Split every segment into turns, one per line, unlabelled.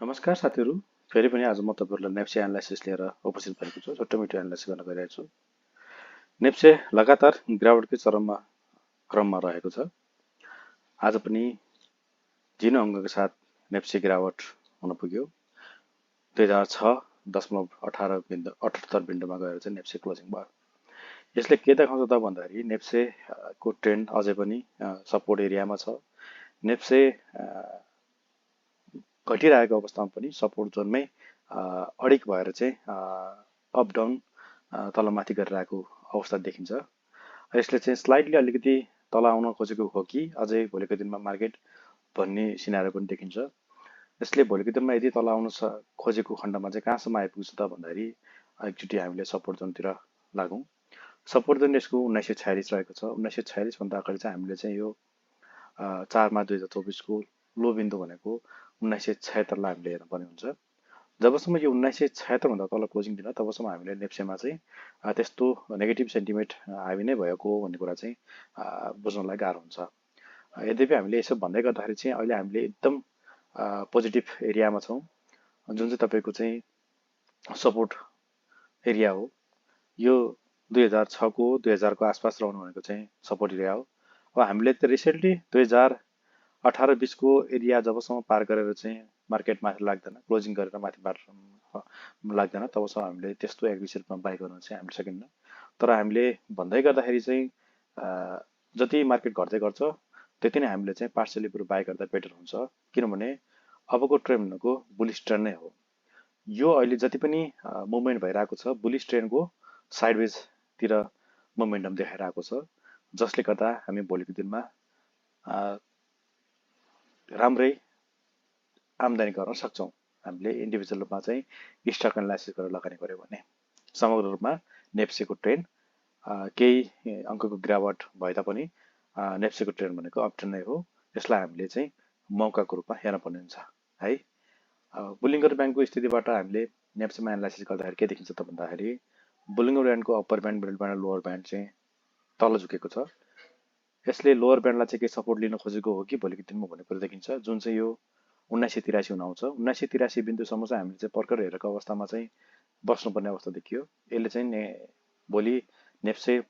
नमस्कार साथीहरू, फेरि पनि आज म तपाईँहरूलाई नेप्से एनालाइसिस लिएर उपस्थित भएको छु। छोटो मिठो एनालाइसिस गर्न गइरहेको छु। नेप्से लगातार गिरावटकै क्रममा रहेको छ। आज पनि झिनो अङ्कको साथ नेप्से गिरावट हुन पुग्यो। 2006.18 बिन्दुमा गएर चाहिँ नेप्से क्लोजिङ भयो। यसले के देखाउँछ त भन्दाखेरि नेप्से को ट्रेन्ड अझै पनि सपोर्ट एरियामा छ। नेप्से घटिरहेको अवस्थामा पनि सपोर्ट जोनमै अडिक भएर चाहिँ अप डाउन तलमाथि गरिरहेको अवस्था देखिन्छ। यसले चाहिँ स्लाइडली अलिकति तल आउन खोजेको हो कि अझै भोलिको दिनमा मार्केट भन्ने सिनारी पनि देखिन्छ। यसले भोलिको दिनमा यदि तल आउन खोजेको खण्डमा चाहिँ कहाँसम्म आइपुग्छ त भन्दाखेरि एकचोटि हामीले सपोर्ट जोनतिर लागौँ। सपोर्ट जोन यसको 1946 रहेको छ। 1946 भन्दा अगाडि चाहिँ हामीले चाहिँ यो 4 मार्च 2024 को लो बिन्दु भनेको 1976 लाई हामीले हेर्नुपर्ने हुन्छ। जबसम्म यो 1976 भन्दा तल क्लोजिङ दिन तबसम्म हामीले नेप्सेमा चाहिँ त्यस्तो नेगेटिभ सेन्टिमेन्ट हाबी नै भएको भन्ने कुरा चाहिँ बुझ्नलाई गाह्रो हुन्छ। यद्यपि हामीले यसो भन्दै गर्दाखेरि चाहिँ अहिले हामीले एकदम पोजिटिभ एरियामा छौँ, जुन चाहिँ तपाईँको चाहिँ सपोर्ट एरिया हो। यो 2006 को 2000 को आसपास रहनु भनेको चाहिँ सपोर्ट एरिया हो। अब हामीले त रिसेन्टली 2018-20 को एरिया जबसम्म पार गरेर चाहिँ मार्केट माथि लाग्दैन, क्लोजिङ गरेर माथि लाग्दैन, तबसम्म हामीले त्यस्तो एग्रेसिभ रूपमा बाई गर्न चाहिँ हामीले सकिन्न। तर हामीले भन्दै गर्दाखेरि चाहिँ जति मार्केट घट्दै गर्छ त्यति नै हामीले चाहिँ पार्सली बरु बाई गर्दा बेटर हुन्छ, किनभने अबको ट्रेन्ड भनेको बुलिश ट्रेन्ड नै हो। यो अहिले जति पनि मुभमेन्ट भइरहेको छ बुलिश ट्रेन्डको साइडवेजतिर मोमेन्टम देखाइरहेको छ, जसले गर्दा हामी भोलिको दिनमा राम्रै आम्दानी गर्न सक्छौँ। हामीले इन्डिभिजुअल रूपमा चाहिँ स्टक एनालाइसिस गरेर लगानी गर्यो भने समग्र रूपमा नेप्सेको ट्रेन्ड केही अङ्कको गिरावट भए तापनि नेप्सेको ट्रेन्ड भनेको अप ट्रेन्ड नै हो। यसलाई हामीले चाहिँ मौकाको रूपमा हेर्नुपर्ने हुन्छ है। बुलिङ्गर ब्यान्डको स्थितिबाट हामीले नेप्सेमा एनालाइसिस गर्दाखेरि के देखिन्छ त भन्दाखेरि बुलिङ्गर ब्यान्डको अप्पर ब्यान्ड, मिडल ब्यान्ड र लोवर ब्यान्ड चाहिँ तल झुकेको छ। यसले लोवर ब्यान्डलाई चाहिँ के सपोर्ट लिन खोजेको हो कि भोलिको दिनमा भन्ने कुरा देखिन्छ, जुन चाहिँ यो 1983 हुन आउँछ। 1983 बिन्दुसम्म चाहिँ हामीले चाहिँ पर्खर हेरेको अवस्थामा चाहिँ बस्नुपर्ने अवस्था देखियो। यसले चाहिँ भोलि नेप्से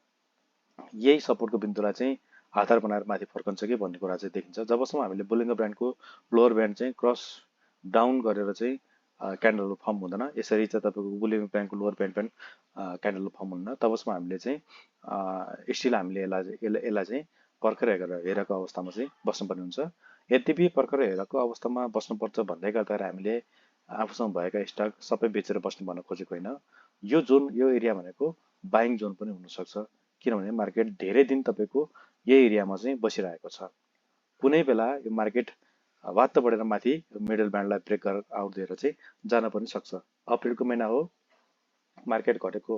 यही सपोर्टको बिन्दुलाई चाहिँ आधार बनाएर माथि फर्कन्छ कि भन्ने कुरा चाहिँ देखिन्छ। जबसम्म हामीले बुलिङ्गर ब्यान्डको लोवर ब्यान्ड चाहिँ क्रस डाउन गरेर चाहिँ क्यान्डल फर्म हुँदैन, यसरी चाहिँ तपाईँको बुलिङ्गर ब्यान्डको लोवर ब्यान्ड पनि क्यान्डल फर्म हुन्न, तबसम्म हामीले चाहिँ स्टिल हामीले यसलाई चाहिँ पर्खर हेरेको अवस्थामा चाहिँ बस्नुपर्ने हुन्छ। यद्यपि पर्खर हेरेको अवस्थामा बस्नुपर्छ भन्दै गर्दाखेरि हामीले आफूसँग भएका स्टक सबै बेचेर बस्नु भन्न खोजेको होइन। यो जोन, यो एरिया भनेको बाइङ जोन पनि हुनसक्छ, किनभने मार्केट धेरै दिन तपाईँको यही एरियामा चाहिँ बसिरहेको छ। कुनै बेला यो मार्केट वात्त बढेर माथि मिडल ब्यान्डलाई ब्रेक गरेर आउट दिएर चाहिँ जान पनि सक्छ। अप्रिलको महिना हो, मार्केट घटेको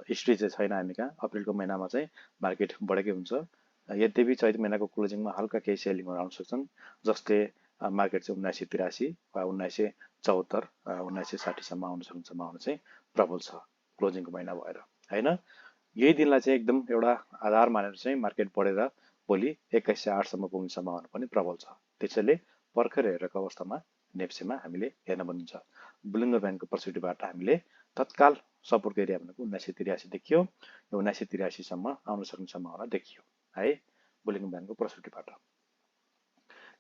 हिस्ट्री चाहिँ छैन हामी कहाँ। अप्रिलको महिनामा चाहिँ मार्केट बढेकै हुन्छ। यद्यपि चैत महिनाको क्लोजिङमा हल्का केही सेलिङहरू आउन सक्छन्, जसले मार्केट चाहिँ 1983 वा 1974 1960सम्म आउन सक्ने सम्भावना चाहिँ प्रबल छ क्लोजिङको महिना भएर होइन। यही दिनलाई चाहिँ एकदम एउटा आधार मानेर चाहिँ मार्केट बढेर भोलि 2108सम्म पुग्ने सम्भावना पनि प्रबल छ। त्यसैले पर्खर हेरेको अवस्थामा नेप्सेमा हामीले हेर्न बनिन्छ। बुलिङ्गर ब्यान्डको पर्सपेक्टिभबाट हामीले तत्काल सपोर्टको एरिया भनेको 1983 देखियो। यो 1983सम्म आउन सक्ने सम्भावना देखियो है बुलिङ्गर ब्यान्डको पर्सपेक्टिभबाट।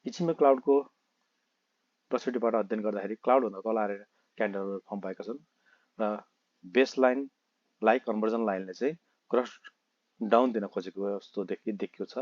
इचिमे क्लाउडको पर्सपेक्टिभबाट अध्ययन गर्दाखेरि क्लाउडभन्दा तल आएर क्यान्डलहरू फर्म भएका छन् र बेस लाइनलाई कन्भर्जन लाइनले चाहिँ क्रस डाउन दिन खोजेको जस्तो देखिएको छ।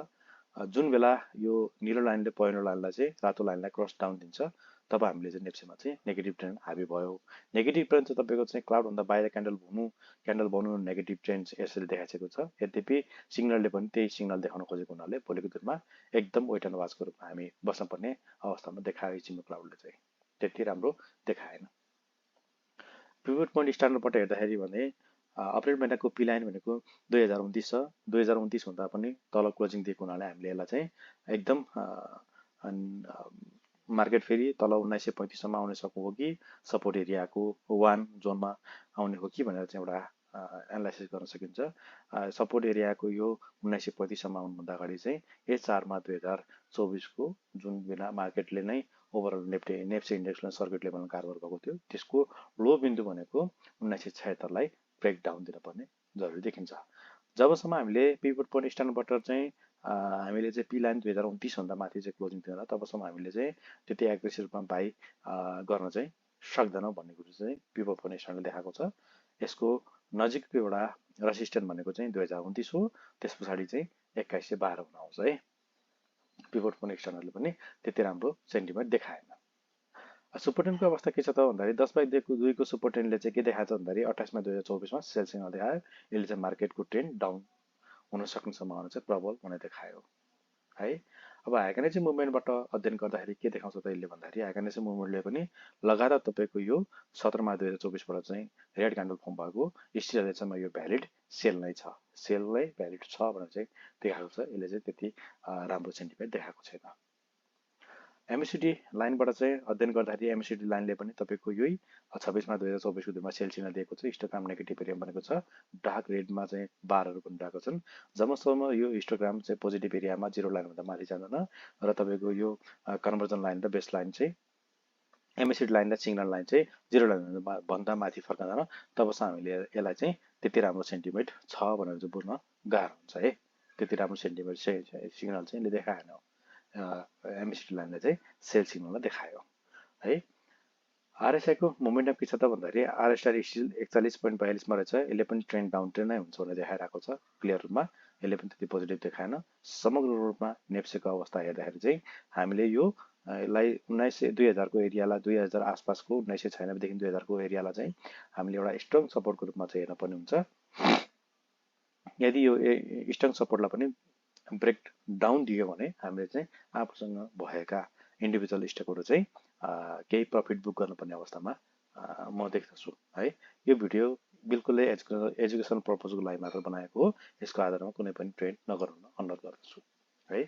जुन बेला यो निलो लाइनले पहेँलो लाइनलाई चाहिँ रातो लाइनलाई क्रस डाउन दिन्छ, तब हामीले चाहिँ नेप्सेमा चाहिँ नेगेटिभ ट्रेन्ड हाबी भयो। नेगेटिभ ट्रेन्ड चाहिँ तपाईँको चाहिँ क्लाउडभन्दा बाहिर क्यान्डल बन्नु नेगेटिभ ट्रेन्ड यसरी देखाइसकेको छ। यद्यपि सिग्नलले पनि त्यही सिग्नल देखाउन खोजेको हुनाले भोलिको दिनमा एकदम वेट एन्ड वाचको रूपमा हामी बस्नुपर्ने अवस्थामा देखायो इचिमे क्लाउडले चाहिँ त्यति राम्रो देखाएन। पिभट पोइन्ट स्ट्यान्डर्डबाट हेर्दाखेरि भने अप्रिल महिनाको पी लाइन भनेको 2029 छ। 2029 हुँदा पनि तल क्लोजिङ दिएको हुनाले हामीले यसलाई चाहिँ एकदम मार्केट फेरि तल 1935सम्म आउन सक्नु हो कि सपोर्ट एरियाको 1 जोनमा आउने हो कि भनेर चाहिँ एउटा एनालाइसिस गर्न सकिन्छ। सपोर्ट एरियाको यो 1935 सम्म आउनुभन्दा अगाडि चाहिँ H4 मा 2024 को जुन बेला मार्केटले नै ओभरअल नेप्से इन्डेक्सलाई सर्किट लेभलमा कारोबार भएको थियो त्यसको लो बिन्दु भनेको 1976 लाई ब्रेक डाउन दिनुपर्ने जरुरी देखिन्छ। जबसम्म हामीले पिभट पोइन्ट स्ट्यान्डबाट चाहिँ हामीले चाहिँ पी लाइन 2029 भन्दा माथि चाहिँ क्लोजिङ थिएन तबसम्म हामीले चाहिँ त्यति एग्रेसिभ रूपमा बाई गर्न चाहिँ सक्दैनौँ भन्ने कुरो चाहिँ पिभट पोइन्ट स्ट्यान्डले देखाएको छ। यसको नजिकको एउटा रेसिस्टेन्ट भनेको चाहिँ 2029 हो, त्यस पछाडि चाहिँ 2112 हुन आउँछ है। पिभट पोइन्ट स्ट्यान्डले पनि त्यति राम्रो सेन्टिमेन्ट देखाएन। सुपरटेनको अवस्था के छ त भन्दाखेरि 10/2 को सुपरटेनले चाहिँ के देखाएको छ भन्दाखेरि 28 मा 2024 मा सेल सिग्नल देखायो। यसले चाहिँ मार्केटको ट्रेन्ड डाउन हुन सक्ने सम्भावना चाहिँ प्रबल हुने देखायो है। अब हाइकनेसी मुभमेन्टबाट अध्ययन गर्दाखेरि के देखाउँछ त यसले भन्दाखेरि हाइकनेसी मुभमेन्टले पनि लगातार तपाईको यो 17 मा 2024 बाट चाहिँ रेड क्यान्डल फर्म भएको स्टिल चाहिँ यो भ्यालिड सेल नै छ, सेल नै भ्यालिड छ भनेर चाहिँ देखाएको छ। यसले चाहिँ त्यति राम्रो सेन्टिमेन्ट देखाएको छैन। एमएसिडी लाइनबाट चाहिँ अध्ययन गर्दाखेरि एमएसिडी लाइनले पनि तपाईको यही 26 मा 2024 को दिनमा सेल सिग्नल दिएको छ। हिस्टोग्राम नेगेटिभ एरिया बनेको छ, डार्क रेडमा चाहिँ बारहरू पनि रहेको छन्। जबसम्म यो हिस्टोग्राम चाहिँ पोजिटिभ एरियामा जिरो लाइन भन्दा माथि जाँदैन र तपाईको यो कन्भर्जन लाइन र बेस लाइन चाहिँ एमएसिडी लाइन र सिग्नल लाइन चाहिँ जिरो लाइन भन्दा माथि फर्कँदैन तबसम्म हामीले यसलाई चाहिँ त्यति राम्रो सेन्टिमेन्ट छ भनेर चाहिँ बुझ्न गाह्रो हुन्छ है। त्यति राम्रो सेन्टिमेन्ट सिग्नल चाहिँ यसले देखाएन। एमएसिडी लाइनले चाहिँ सेल सिग्नललाई देखायो है। आरएसआई को मोमेन्टम के छ त भन्दाखेरि आरएसआई स्टिल 41.42 मा रहेछ। यसले पनि ट्रेन्ड डाउन ट्रेन्ड नै हुन्छ भनेर देखाइरहेको छ क्लियर रूपमा। यसले पनि त्यति पोजिटिभ देखाएन। समग्र रूपमा नेप्सेको अवस्था हेर्दाखेरि चाहिँ हामीले यो लाई 2000 को एरियालाई 2000 आसपासको 1996 देखि 2000 को एरियालाई चाहिँ हामीले एउटा स्ट्रङ सपोर्टको रूपमा चाहिँ हेर्न पर्ने हुन्छ। यदि यो स्ट्रङ सपोर्टलाई पनि ब्रेक डाउन दियो भने हामीले चाहिँ आफूसँग भएका इन्डिभिजुअल स्टकहरू चाहिँ केही प्रफिट बुक गर्नुपर्ने अवस्थामा म देख्दछु है। यो भिडियो बिल्कुलै एजुकेसन पर्पजको लागि मात्र बनाएको हो। यसको आधारमा कुनै पनि ट्रेड नगर्न अनुरोध गर्दछु है।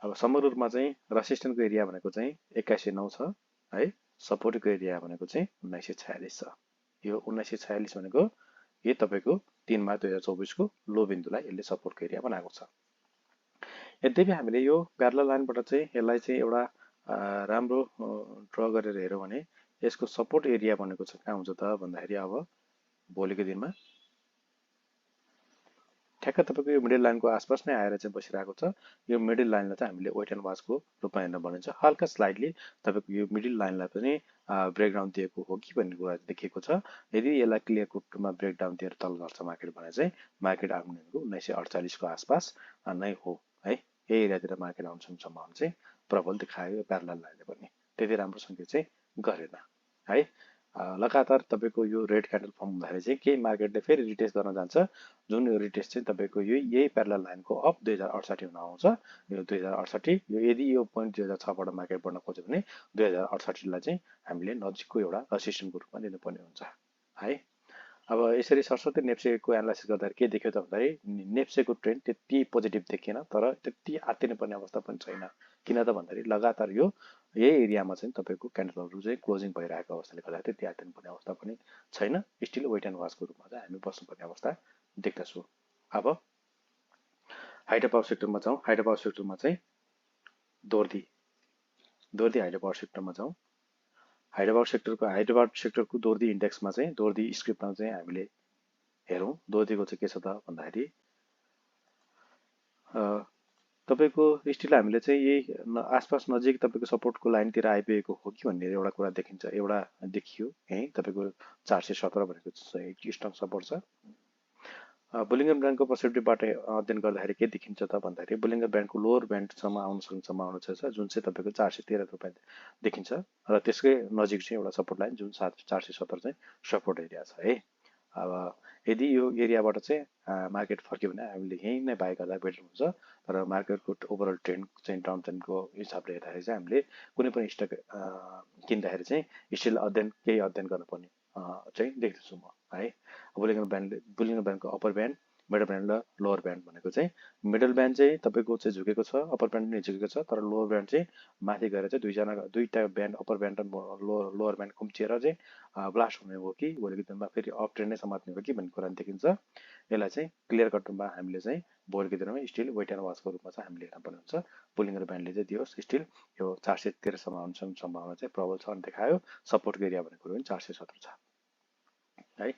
अब समग्र रूपमा चाहिँ रेसिस्टेन्टको एरिया भनेको चाहिँ 2109 छ है। सपोर्टको एरिया भनेको चाहिँ 1946 छ। यो 1946 भनेको यो तपाईको 3 मार्च 2024 को लो बिन्दुलाई यसले सपोर्टको एरिया बनाएको छ। यद्यपि हामीले यो प्यारलल लाइनबाट चाहिँ यसलाई चाहिँ एउटा राम्रो ड्र गरेर हेर्यौं भने यसको सपोर्ट एरिया भनेको चाहिँ कहाँ हुन्छ त भन्दाखेरि अब भोलिको दिनमा ठ्याक्क तपाईको यो मिडल लाइनको आसपास नै आएर चाहिँ बसिरहेको छ। यो मिडल लाइनलाई चाहिँ हामीले वेट एन्ड वाचको रूपमा हेर्न भनिन्छ। हल्का स्लाइडली तपाईको यो मिडल लाइनलाई पनि ब्रेकडाउन दिएको हो कि भन्ने कुरा देखिएको छ। यदि यसलाई क्लियर कटमा ब्रेकडाउन दिएर तल झर्छ मार्केट भने चाहिँ मार्केट आउने भनेको 1948 को आसपास नै हो है। यही एरियातिर मार्केट आउने सम्भावना चाहिँ प्रबल देखायो प्यारलल लाइनले पनि। त्यति राम्रो सङ्केत चाहिँ गरेन है। लगातार तपाईको यो रेड क्यान्डल फर्म हुँदाखेरि चाहिँ के मार्केटले फेरि रिटेस्ट गर्न जान्छ। जुन यो रिटेस्ट चाहिँ तपाईको यही प्यारलल लाइनको अप 2068 हुन आउँछ। यो 2068 यो यदि यो पोइन्ट 2006 बाट मार्केट बढ्न खोज्यो भने 2068 लाई चाहिँ हामीले नजिकको एउटा रेसिस्टेन्टको रूपमा लिनुपर्ने हुन्छ है। अब यसरी सरस्वती नेप्सेको एनालाइसिस गर्दाखेरि के देख्यो त भन्दाखेरि नेप्सेको ट्रेन्ड त्यति पोजिटिभ देखिएन तर त्यति आत्तिनु पर्ने अवस्था पनि छैन। किन त भन्दाखेरि लगातार यही एरियामा चाहिँ तपाईको क्यान्डलहरू चाहिँ क्लोजिङ भइरहेको अवस्थाले गर्दा त्यति आत्तिनु पर्ने अवस्था पनि छैन। स्टिल वेट एन्ड वाचको रूपमा चाहिँ हामी बस्नुपर्ने अवस्था देख्दछु। अब हाइड्रो पावर सेक्टरमा जाउँ। हाइड्रो पावर सेक्टरमा चाहिँ दोर्दी हाइड्रो पावर सेक्टरमा जाउँ। हाइड्रो पावर सेक्टरको दोर्दी इन्डेक्समा चाहिँ दोर्दी स्क्रिप्टमा चाहिँ हामीले हेरौँ। दोर्दीको चाहिँ के छ त भन्दाखेरि तपाईको स्टिल हामीले चाहिँ यही आसपास नजिक तपाईको सपोर्टको लाइनतिर आइपुगेको हो कि भन्ने एउटा कुरा देखिन्छ। एउटा देखियो यही तपाईको 417 भनेको चाहिँ स्ट्रङ सपोर्ट छ। बुलिङ्गर ब्यान्डको पर्सपेक्टिभबाट अध्ययन गर्दाखेरि के देखिन्छ त भन्दाखेरि बुलिङ्गर ब्यान्डको लोअर ब्यान्डसम्म आउन सक्ने सम्भावना छ जुन चाहिँ तपाईको 413 रुपैयाँ देखिन्छ र त्यसकै नजिक चाहिँ एउटा सपोर्ट लाइन जुन 470 चाहिँ सपोर्ट एरिया छ है। अब यदि यो एरियाबाट चाहिँ मार्केट फर्क्यो भने हामीले यही नै बाइ गर्दा बेटर हुन्छ। तर मार्केटको ओभरअल ट्रेन्ड चाहिँ डाउन ट्रेन्डको हिसाबले हेर्दाखेरि चाहिँ हामीले कुनै पनि स्टक किन्दाखेरि चाहिँ स्टिल केही अध्ययन गर्नुपर्ने चाहिँ देख्दछु म है। बुलिङ्गर ब्यान्डको अप्पर ब्यान्ड मिडल ब्यान्ड र लोवर ब्यान्ड भनेको चाहिँ मिडल ब्यान्ड चाहिँ तपाईँको चाहिँ झुकेको छ, अप्पर ब्यान्ड पनि झुकेको छ, तर लोवर ब्यान्ड चाहिँ माथि गएर चाहिँ दुईटा ब्यान्ड अप्पर ब्यान्ड र लोवर ब्यान्ड कुम्चिएर चाहिँ ब्लास्ट हुने हो कि भोलिको दिनमा फेरि अप ट्रेन्ड नै समात्ने हो कि भन्ने कुरा देखिन्छ। यसलाई चाहिँ क्लियर कटमा हामीले चाहिँ भोलिको दिनमा स्टिल वेट एन्ड वाचको रूपमा चाहिँ हामीले हेर्न पर्ने हुन्छ। बुलिङ र ब्यान्डले चाहिँ दियोस् स्टिल यो 413सम्म आउनुसम्म सम्भावना चाहिँ प्रबल छ अनि देखायो। सपोर्टको एरिया भनेको पनि 417 छ है।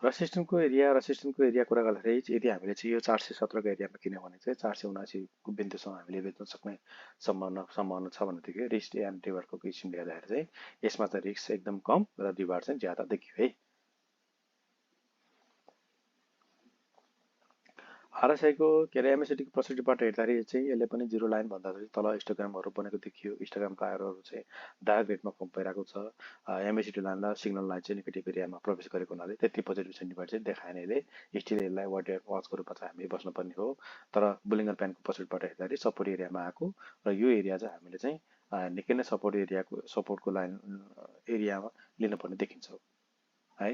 रेसिस्टेन्सको एरिया कुरा गर्दाखेरि यदि हामीले चाहिँ यो 417को एरियामा किन्यो भने चाहिँ 479को बिन्दुसम्म हामीले बेच्न सक्ने सम्भावना छ भनेदेखि रिस्क एन्ड रिवार्डको किसिमले हेर्दाखेरि चाहिँ यसमा चाहिँ रिस्क एकदम कम र रिवार्ड चाहिँ ज्यादा देखियो है। आरएसआईको के अरे एमएससीडीको पर्सपेक्टिभबाट हेर्दाखेरि चाहिँ यसले पनि जिरो लाइन भन्दाखेरि तल हिस्टोग्रामहरू बनेको देखियो। हिस्टोग्रामको आरोहरू चाहिँ डार्क रेडमा कम भइरहेको छ। एमएससीडी लाइन र सिग्नल लाइन चाहिँ नेगेटिभ एरियामा प्रवेश गरेको हुनाले त्यति पोजिटिभ सेन्टिमेन्ट चाहिँ देखाएन। यसले स्टिल यसलाई वाचको रूपमा चाहिँ हामी बस्नुपर्ने हो। तर बुलिङ्गर प्यानको पर्सपेक्टिभबाट हेर्दाखेरि सपोर्ट एरियामा आएको र यो एरिया चाहिँ हामीले चाहिँ निकै नै सपोर्टको लाइन एरियामा लिनुपर्ने देखिन्छ है।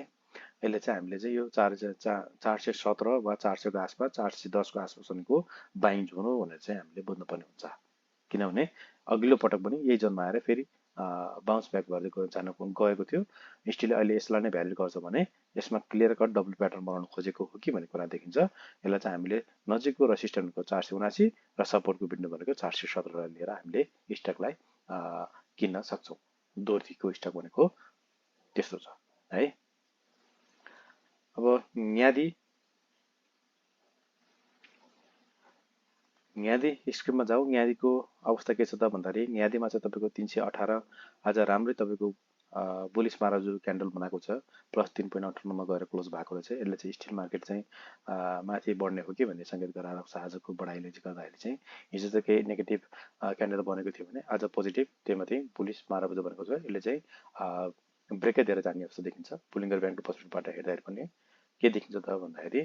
यसले चाहिँ हामीले चाहिँ यो 417 वा 400को आसपास 410को आसपासको बाइङ जोन हो भनेर चाहिँ हामीले बुझ्नुपर्ने हुन्छ। किनभने अघिल्लो पटक पनि यही जोनमा आएर फेरि बााउन्स ब्याक गर्दै गएको थियो। स्टिल अहिले यसलाई नै भ्यालिड गर्छ भने यसमा क्लियर कट डबल प्याटर्न बनाउन खोजेको हो कि भन्ने कुरा देखिन्छ। यसलाई चाहिँ हामीले नजिकको रेसिस्टेन्सको 479 र सपोर्टको बिन्दु भनेको 417 लिएर हामीले स्टकलाई किन्न सक्छौँ। दोर्दीको स्टक भनेको त्यस्तो छ है। अब न्यादी स्क्रिनमा जाउँ। न्यादीको अवस्था के छ त भन्दाखेरि न्यादीमा चाहिँ तपाईँको 318 आज राम्रै तपाईँको बुलिस माराजु क्यान्डल बनाएको छ, प्लस 3.58मा गएर क्लोज भएको रहेछ। यसले चाहिँ स्टिल मार्केट चाहिँ माथि बढ्ने हो कि भन्ने सङ्केत गराएको छ। आजको बढाइले गर्दाखेरि चाहिँ हिजो चाहिँ केही नेगेटिभ क्यान्डल बनेको थियो भने आज पोजिटिभ त्यहीमाथि बुलिस माराजु बनेको छ। यसले चाहिँ ब्रेकै दिएर जाने जस्तो देखिन्छ। बुलिङ्गर ब्याङ्कको पर्सपेक्टिभबाट हेर्दाखेरि पनि के देखिन्छ त भन्दाखेरि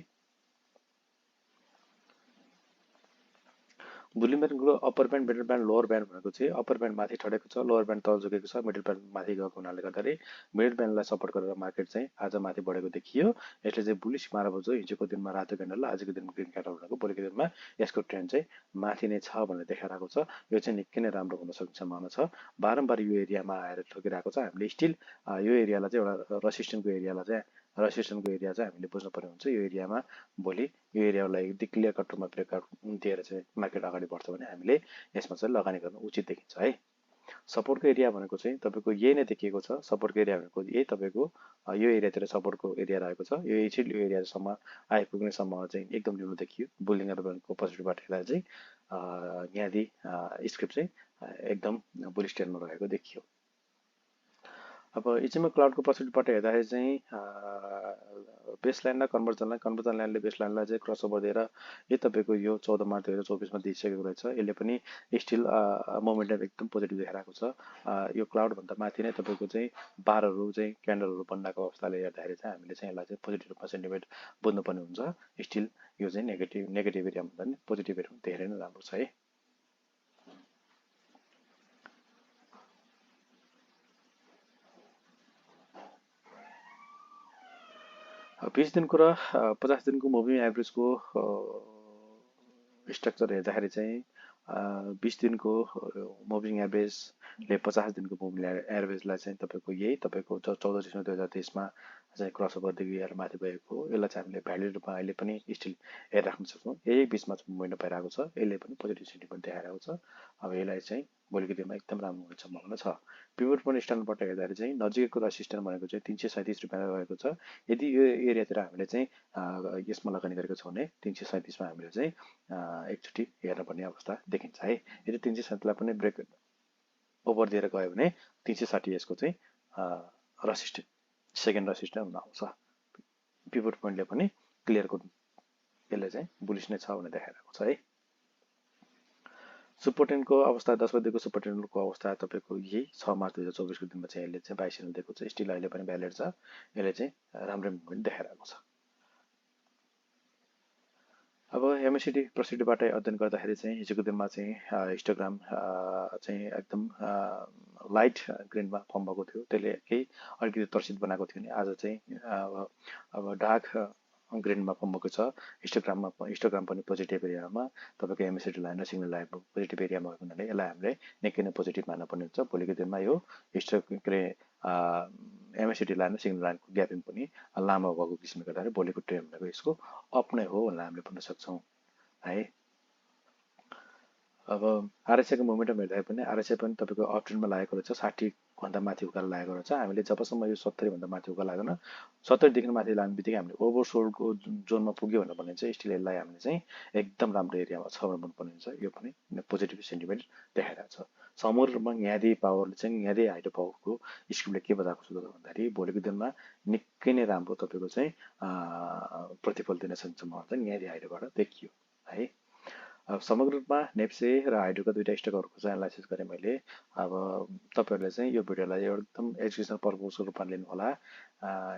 बुलिङ ब्यान्डको upper band, middle band, lower band भनेको चाहिँ अप्पर ब्यान्ड माथि ठडेको छ, लोवर ब्यान्ड तल झुकेको छ, मिडल ब्यान्ड माथि गएको हुनाले गर्दाखेरि मिडल ब्यान्डलाई सपोर्ट गरेर मार्केट चाहिँ आज माथि बढेको देखियो। यसले चाहिँ बुलिस माराजु हिजोको दिनमा रातो क्यान्डल र आजको दिनमा ग्रिन क्यान्डल भनेको भोलिको दिनमा यसको ट्रेन्ड चाहिँ माथि नै छ भनेर देखाइरहेको छ। यो चाहिँ निकै नै राम्रो हुन सक्ने सम्भावना छ। बारम्बार यो एरियामा आएर ठोकिरहेको छ। हामीले स्टिल यो एरियालाई चाहिँ एउटा रेसिस्टेन्सको एरिया चाहिँ हामीले बुझ्नुपर्ने हुन्छ। यो एरियामा भोलि यो एरियालाई यदि क्लियर कट रूपमा ब्रेकआउट दिएर चाहिँ मार्केट अगाडि बढ्छ भने हामीले यसमा चाहिँ लगानी गर्न उचित देखिन्छ है। सपोर्टको एरिया भनेको चाहिँ तपाईँको यही नै देखिएको छ। सपोर्टको एरिया भनेको यही तपाईँको यो एरियातिर सपोर्टको एरिया रहेको छ। यो एरियासम्म आइपुग्ने सम्भावना चाहिँ एकदम न्यून देखियो। बुलिङ को पर्सपेक्टिभबाट हेर्दा चाहिँ न्यादी स्क्रिप्ट चाहिँ एकदम बुलिस ट्रेन्डमा रहेको देखियो। अब इचिमा क्लाउडको पर्सपेक्टिभबाट हेर्दाखेरि चाहिँ बेसलाइन र कन्भर्जन लाइनले बेसलाइनलाई चाहिँ क्रस ओभर दिएर यो तपाईँको यो 14 मार्च 2024मा दिइसकेको रहेछ। यसले पनि स्टिल मोमेन्टम एकदम पोजिटिभ देखाइरहेको छ। यो क्लाउडभन्दा माथि नै तपाईँको चाहिँ बारहरू चाहिँ क्यान्डलहरू बन्दाको अवस्थाले हेर्दाखेरि चाहिँ हामीले चाहिँ यसलाई चाहिँ पोजिटिभ रूपमा सेन्टिमेन्ट बुझ्नुपर्ने हुन्छ। स्टिल यो चाहिँ नेगेटिभ एरिया भन्दा पनि पोजिटिभ एरिया धेरै नै राम्रो छ है। 20 दिनको र 50 दिनको मुभिङ एभरेजको स्ट्रक्चर हेर्दाखेरि चाहिँ 20 दिनको मुभिङ एभरेजले 50 दिनको मुभिङ एभरेजलाई चाहिँ तपाईँको यही तपाईँको 14 डिसेम्बर 2023मा चाहिँ क्रस ओभर दिएर माथि गएको हो। यसलाई चाहिँ हामीले भ्यालिड रूपमा अहिले पनि स्टिल हेरिराख्न सक्छौँ। यही बिचमा चाहिँ मुभमेन्ट भइरहेको छ। यसले पनि पोजिटिभ सेन्टिमेन्ट देखाइरहेको छ। अब यसलाई चाहिँ भोलिको दिनमा एकदम राम्रो हुने सम्भावना छ। पिभट पोइन्ट स्ट्यान्डबाट हेर्दाखेरि चाहिँ नजिकैको रेसिस्टेन्स भनेको चाहिँ 337 रुपियाँ रहेको छ। यदि यो एरियातिर हामीले चाहिँ यसमा लगानी गरेको छौँ भने 337मा हामीले चाहिँ एकचोटि हेर्नुपर्ने अवस्था देखिन्छ है। यदि 337लाई पनि ब्रेक ओभर दिएर गयो भने 360 यसको चाहिँ रेसिस्टेन्स सेकेन्ड रेसिस्टेन्स हुन आउँछ। पिभट पोइन्टले पनि क्लियरको यसले चाहिँ बुलिस नै छ भनेर देखाइरहेको छ है। सुपरटेनको अवस्था 10 बजेको सुपरटेनको अवस्था तपाईँको यही 6 मार्च 2024को दिनमा चाहिँ यसले चाहिँ 22 दिएको छ। स्टिल अहिले पनि भ्यालिड छ। यसले चाहिँ राम्रो मुभमेन्ट देखाइरहेको छ। अब एमएससीडी प्रोसिडबाट अध्ययन गर्दाखेरि चाहिँ हिजोको दिनमा चाहिँ हिस्टोग्राम चाहिँ एकदम लाइट ग्रिनमा फर्म भएको थियो। त्यसले केही अलिकति तर्सित बनाएको थियो भने आज चाहिँ अब डार्क ग्रेनमा कमको छ, हिस्टोग्राम पनि पोजिटिभ एरियामा, तपाईँको एमएसडी लाइन र सिग्नल लाइन पोजिटिभ एरियामा भएको हुनाले यसलाई हामीले निकै नै पोजिटिभ मान्न पर्ने हुन्छ। भोलिको दिनमा यो एमएसडी लाइन र सिग्नल लाइनको ग्यापिङ पनि लामो भएको किसिमले गर्दाखेरि भोलिको ट्रेन्ड भनेको यसको अप नै हो भनेर हामीले भन्न सक्छौँ है। अब आरएसआईको मोमेन्टम हेर्दाखेरि पनि आरएसआई पनि तपाईँको अप ट्रेन्डमा लागेको रहेछ, 60 भन्दा माथि उकालो लागेको रहेछ। हामीले जबसम्म यो 70 भन्दा माथि उकालो लाग्दैन, 70 देखि माथि लाने बित्तिकै हामीले ओभरसोल्डको जोनमा पुग्यो भनेर भने चाहिँ स्टिल यसलाई हामीले चाहिँ एकदम राम्रो एरियामा छ भनेर भन्नुपर्ने हुन्छ। यो पनि पोजिटिभ सेन्टिमेन्ट देखाइरहेको छ। समुद्रमा न्यादी पावरले चाहिँ न्यादी हाइड्रो पावरको स्किमले के बताएको छ भन्दाखेरि भोलिको दिनमा निकै नै राम्रो तपाईँको चाहिँ प्रतिफल दिन सक्छ चाहिँ न्यादी हाइड्रोबाट देखियो है। अब समग्र रूपमा नेप्से र हाइड्रोका दुईवटा स्टकहरूको चाहिँ एनालाइसिस गरेँ मैले। अब तपाईँहरूले चाहिँ यो भिडियोलाई एकदम एजुकेसनल पर्पजको रूपमा लिनु होला।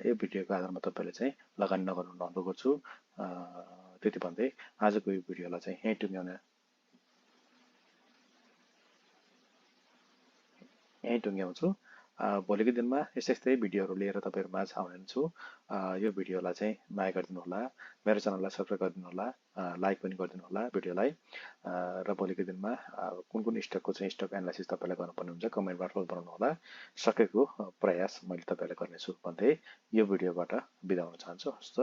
यो भिडियोको आधारमा तपाईँले चाहिँ लगानी नगर्नु अनुरोध गर्छु। त्यति भन्दै आजको यो भिडियोलाई चाहिँ यहीँ टुङ्ग्याउँछु। भोलिको दिनमा यस्तै भिडियोहरू लिएर तपाईँहरू माझ आउने छु। यो भिडियोलाई चाहिँ माया गरिदिनु होला, मेरो च्यानललाई सब्सक्राइब गरिदिनु होला, लाइक पनि गरिदिनु होला भिडियोलाई। र भोलिको दिनमा कुन स्टकको चाहिँ स्टक एनालाइसिस तपाईँलाई गर्नुपर्ने हुन्छ कमेन्ट मार्फत बनाउनु होला। सकेको प्रयास मैले तपाईँलाई गर्नेछु भन्दै यो भिडियोबाट बिदा हुन चाहन्छु। हस्त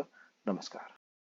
नमस्कार।